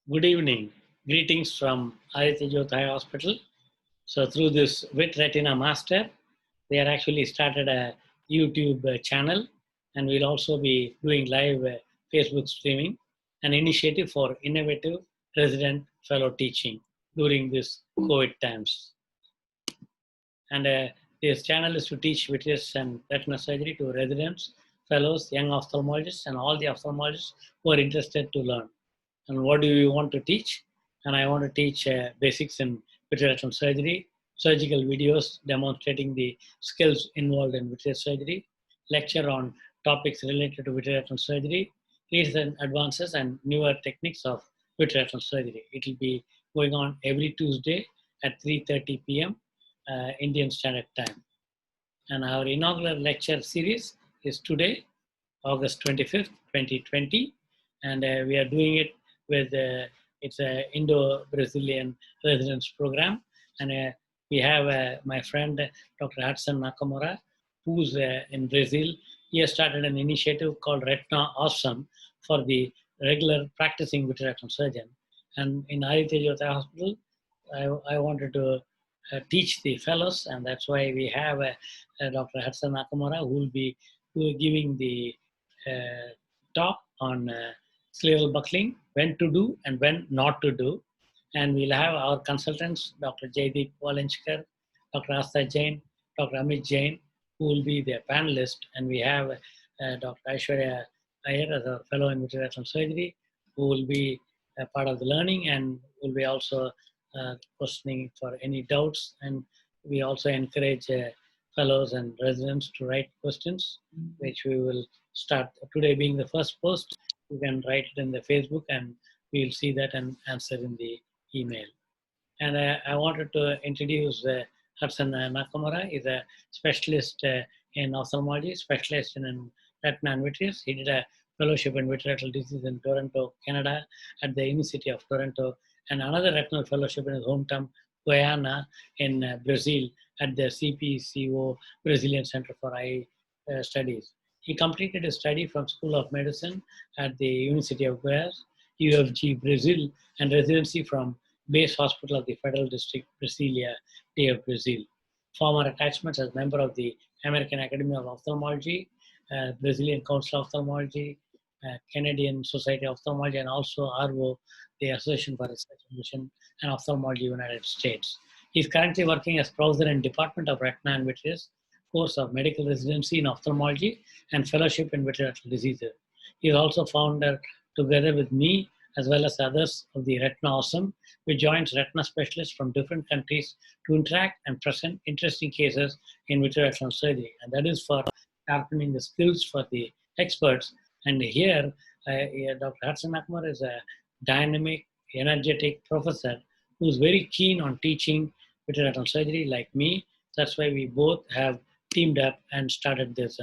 Good evening. Greetings from Aditya Hospital. So through this Vitretinamaster, they are actually started a YouTube channel, and we'll also be doing live Facebook streaming, an initiative for innovative resident fellow teaching during this COVID times. And this channel is to teach vitreous and retina surgery to residents, fellows, young ophthalmologists, and all the ophthalmologists who are interested to learn. And what do you want to teach? And I want to teach basics in vitreoretinal surgery, surgical videos demonstrating the skills involved in vitreous surgery, lecture on topics related to vitreoretinal surgery, recent advances and newer techniques of vitreoretinal surgery. It will be going on every Tuesday at 3:30 p.m. Indian Standard Time. And our inaugural lecture series is today, August 25th, 2020. And we are doing it with, it's an Indo-Brazilian residence program. And we have my friend, Dr. Hudson Nakamura, who's in Brazil. He has started an initiative called Retina Awesome for the regular practicing vitreoretinal surgeon. And in Aditya Hospital, I wanted to teach the fellows, and that's why we have Dr. Hudson Nakamura, who will be giving the talk on scleral buckling, when to do and when not to do. And we'll have our consultants, Dr. Jaydeep Walenchkar, Dr. Asta Jain, Dr. Amit Jain, who will be the panelist. And we have Dr. Aishwarya Iyer as our fellow in vitreoretinal surgery, who will be a part of the learning and will be also questioning for any doubts. And we also encourage fellows and residents to write questions, which we will start today being the first post. You can write it in the Facebook and we'll see that and answer in the email. And I wanted to introduce Hudson Nakamura. He's a specialist in ophthalmology, specialist in retina and vitreous. He did a fellowship in vitreoretinal disease in Toronto, Canada, at the University of Toronto, and another retinal fellowship in his hometown, Guyana, in Brazil, at the CPCO Brazilian Center for Eye Studies. He completed his study from School of Medicine at the University of Goiás, UFG, Brazil, and residency from Base Hospital of the Federal District, Brasilia, Day of Brazil. Former attachments as member of the American Academy of Ophthalmology, Brazilian Council of Ophthalmology, Canadian Society of Ophthalmology, and also ARVO, the Association for Research and Mission and Ophthalmology, United States. He is currently working as professor in Department of Retina and Vitreous, course of medical residency in ophthalmology and fellowship in vitreoretinal diseases. He is also founder, together with me, as well as others, of the Retina Awesome, which joins retina specialists from different countries to interact and present interesting cases in vitreoretinal surgery. And that is for sharpening the skills for the experts. And here, Dr. Hudson Nakamura is a dynamic, energetic professor who's very keen on teaching vitreoretinal surgery like me. That's why we both have teamed up and started this.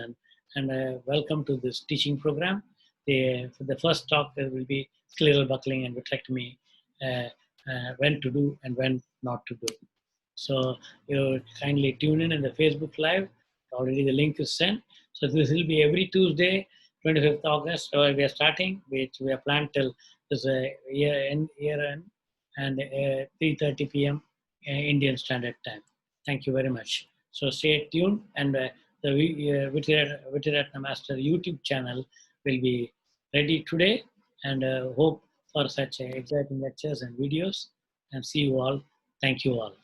And welcome to this teaching program. For the first talk, there will be scleral buckling and vitrectomy, when to do and when not to do. So you kindly tune in the Facebook Live. Already the link is sent. So this will be every Tuesday, 25th August. So we are starting, which we are planned till this year end, and 3:30 p.m. Indian Standard Time. Thank you very much. So stay tuned, and the Vitretinamaster YouTube channel will be ready today, and hope for such exciting lectures and videos. And see you all. Thank you all.